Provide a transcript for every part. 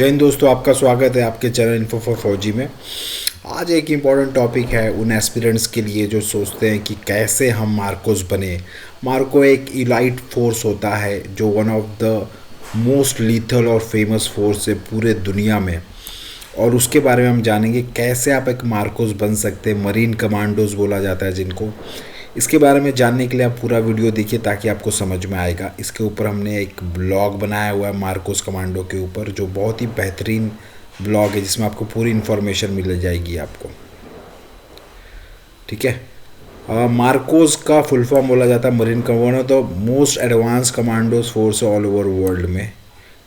जय हिंद दोस्तों, आपका स्वागत है आपके चैनल इन्फो फॉर फौजी में। आज एक इम्पॉर्टेंट टॉपिक है उन एस्पिरेंट्स के लिए जो सोचते हैं कि कैसे हम मार्कोस बने। मार्को एक इलाइट फोर्स होता है जो one of the most lethal और फेमस फोर्स है पूरे दुनिया में, और उसके बारे में हम जानेंगे कैसे आप एक मार्कोस बन सकते हैं। मरीन कमांडोज बोला जाता है जिनको। इसके बारे में जानने के लिए आप पूरा वीडियो देखिए ताकि आपको समझ में आएगा। इसके ऊपर हमने एक ब्लॉग बनाया हुआ है मार्कोस कमांडो के ऊपर, जो बहुत ही बेहतरीन ब्लॉग है जिसमें आपको पूरी इन्फॉर्मेशन मिल जाएगी आपको। ठीक है। मार्कोस का फुल फॉर्म बोला जाता है मरीन कमांडो, तो most advance commandos force all over world में।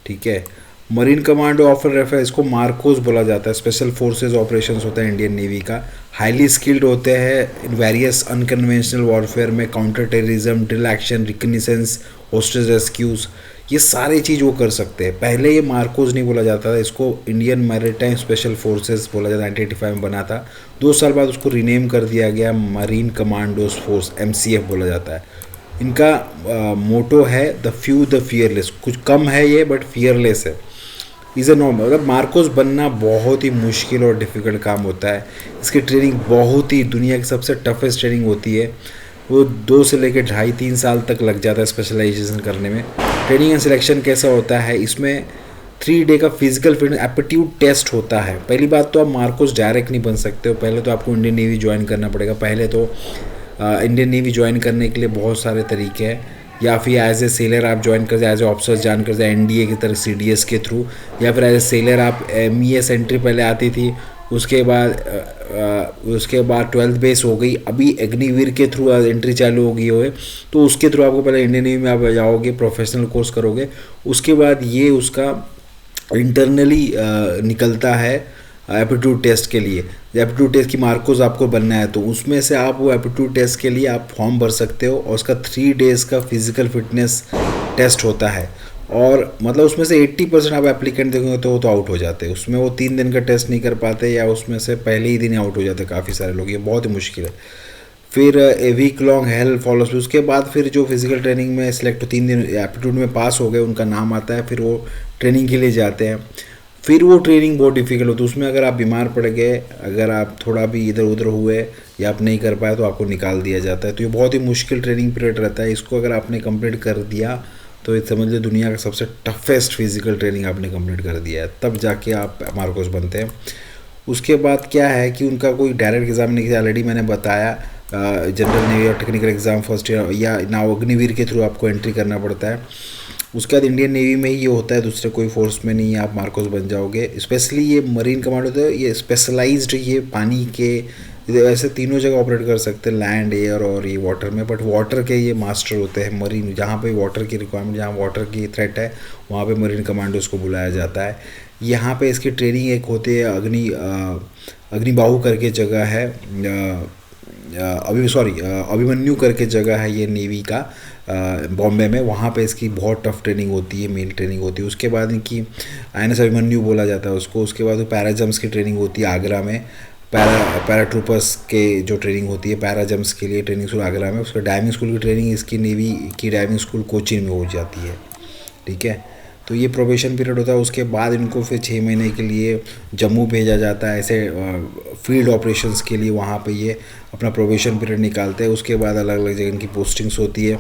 ठीक है। मरीन कमांडो ऑफर रेफर, इसको मार्कोस बोला जाता है। स्पेशल फोर्सेस ऑपरेशंस होता है इंडियन नेवी का। हाईली स्किल्ड होते हैं इन वेरियस अनकन्वेंशनल वॉरफेयर में, counter terrorism, drill action, reconnaissance, hostage rescues, ये सारी चीज़ वो कर सकते हैं। पहले ये मार्कोस नहीं बोला जाता था, इसको इंडियन मैरीटाइम स्पेशल फोर्सेस बोला जाता है। 1985 में बना था। 2 साल बाद उसको रीनेम कर दिया गया मरीन कमांडोज फोर्स, MCF बोला जाता है। इनका मोटो है द फ्यू द फियरलेस। कुछ कम है ये बट फियरलेस है। इज़ अ नॉर्मल, मतलब मार्कोस बनना बहुत ही मुश्किल और डिफ़िकल्ट काम होता है। इसकी ट्रेनिंग बहुत ही दुनिया की सबसे टफेस्ट ट्रेनिंग होती है। वो 2 से लेकर 2.5-3 साल तक लग जाता है स्पेशलाइजेशन करने में। ट्रेनिंग एंड सिलेक्शन कैसा होता है, इसमें 3 डे का फिजिकल फिटनेस एप्टीट्यूड टेस्ट होता है। पहली बात तो आप मार्कोस डायरेक्ट नहीं बन सकते हो, पहले तो आपको इंडियन नेवी ज्वाइन करना पड़ेगा। पहले तो इंडियन नेवी ज्वाइन करने के लिए बहुत सारे तरीके हैं, या फिर एज ए सेलर आप ज्वाइन कर जाए, एज ए ऑफिसर ज्वाइन कर जाए NDA की तरह CDS के थ्रू, या फिर एज ए सेलर आप MES एंट्री पहले आती थी, उसके बाद 12th बेस हो गई, अभी अग्निवीर के थ्रू एंट्री चालू हो गई हो, तो उसके थ्रू आपको पहले इंडियन नेवी में आप जाओगे, प्रोफेशनल कोर्स करोगे। उसके बाद ये उसका इंटरनली निकलता है एप्टीट्यूड टेस्ट के लिए। एप्टीट्यूड टेस्ट की मार्कोस आपको बनना है, तो उसमें से आप वो एप्टीट्यूड टेस्ट के लिए आप फॉर्म भर सकते हो, और उसका 3 डेज़ का फिजिकल फिटनेस टेस्ट होता है। और मतलब उसमें से 80% आप एप्लीकेंट देखोगे तो वो तो आउट हो जाते हैं। उसमें वो 3 दिन का टेस्ट नहीं कर पाते, या उसमें से पहले ही दिन आउट हो जाते काफ़ी सारे लोग। ये बहुत ही मुश्किल है। फिर a week long health follows. उसके बाद फिर जो फिजिकल ट्रेनिंग में सिलेक्ट 3 दिन एप्टीट्यूड में पास हो गए, उनका नाम आता है, फिर वो ट्रेनिंग के लिए जाते हैं। फिर वो ट्रेनिंग बहुत डिफ़िकल्ट होती है। उसमें अगर आप बीमार पड़ गए, अगर आप थोड़ा भी इधर उधर हुए या आप नहीं कर पाए, तो आपको निकाल दिया जाता है। तो ये बहुत ही मुश्किल ट्रेनिंग पीरियड रहता है। इसको अगर आपने कंप्लीट कर दिया तो ये समझ लो दुनिया का सबसे टफेस्ट फिजिकल ट्रेनिंग आपने कंप्लीट कर दिया है, तब जाके आप मार्कोस बनते हैं। उसके बाद क्या है कि उनका कोई डायरेक्ट एग्ज़ाम नहीं किया, ऑलरेडी मैंने बताया। जनरल नेवी और टेक्निकल एग्ज़ाम फर्स्ट ईयर या नाउ अग्निवीर के थ्रू आपको एंट्री करना पड़ता है। उसके बाद इंडियन नेवी में ही ये होता है, दूसरे कोई फोर्स में नहीं है, आप मार्कोस बन जाओगे। स्पेशली ये मरीन कमांडो होता है, ये स्पेशलाइज्ड, ये पानी के ऐसे तीनों जगह ऑपरेट कर सकते हैं, लैंड, एयर और ये वाटर में। बट वाटर के ये मास्टर होते हैं मरीन। जहाँ पे वाटर की रिक्वायरमेंट, जहाँ वाटर की थ्रेट है, वहाँ पे मरीन कमांडोज को बुलाया जाता है। यहाँ पे इसकी ट्रेनिंग एक होती है अग्निबाहु करके जगह है, अभिमन्यु करके जगह है ये नेवी का, बॉम्बे में। वहाँ पे इसकी बहुत टफ ट्रेनिंग होती है, मेन ट्रेनिंग होती है। उसके बाद इनकी INS अभिमन्यु बोला जाता है उसको। उसके बाद पैरा जम्प्स की ट्रेनिंग होती है आगरा में। पैराट्रूपर्स के जो ट्रेनिंग होती है पैरा जम्प्स के लिए ट्रेनिंग स्कूल आगरा में। उसका डाइविंग स्कूल की ट्रेनिंग इसकी नेवी की डाइविंग स्कूल कोचीन में हो जाती है। ठीक है। तो ये प्रोबेशन पीरियड होता है। उसके बाद इनको फिर 6 महीने के लिए जम्मू भेजा जाता है, ऐसे फील्ड ऑपरेशंस के लिए। वहाँ पे ये अपना प्रोबेशन पीरियड निकालते हैं। उसके बाद अलग अलग जगह इनकी पोस्टिंग्स होती है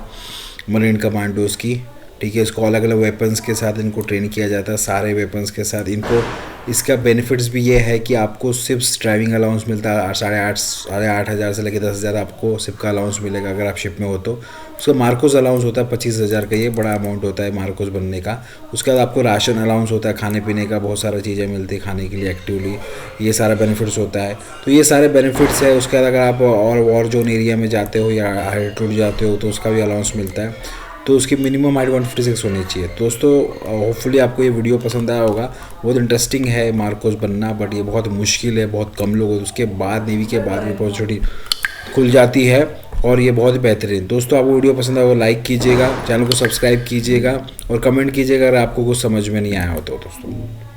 मरीन कमांडोज़ की। ठीक है। इसको अलग अलग वेपन्स के साथ इनको ट्रेन किया जाता है, सारे वेपन्स के साथ इनको। इसका बेनिफिट्स भी ये है कि आपको सिर्फ ड्राइविंग अलाउंस मिलता है 8,500 हज़ार से लेकर 10,000 आपको सिप का अलाउंस मिलेगा अगर आप शिप में हो तो। उसका मार्कोस अलाउंस होता है 25,000 का, ये बड़ा अमाउंट होता है मार्कोस बनने का। उसके बाद आपको राशन अलाउंस होता है, खाने पीने का बहुत सारा चीज़ें मिलती है खाने के लिए एक्टिवली, ये सारा बेनिफिट्स होता है। तो ये सारे बेनिफिट्स है। उसके बाद अगर आप और वॉर जोन एरिया में जाते हो या हाईट्यूड जाते हो तो उसका भी अलाउंस मिलता है। तो उसकी मिनिमम हाइट 156 होनी चाहिए। दोस्तों होपफुली आपको ये वीडियो पसंद आया होगा। बहुत इंटरेस्टिंग है मार्कोस बनना, बट ये बहुत मुश्किल है, बहुत कम लोग। उसके बाद नेवी के बाद भी अपॉर्चुनिटी खुल जाती है, और ये बहुत बेहतरीन। दोस्तों आपको वीडियो पसंद आया हो लाइक कीजिएगा, चैनल को सब्सक्राइब कीजिएगा, और कमेंट कीजिएगा अगर आपको कुछ समझ में नहीं आया हो तो दोस्तों।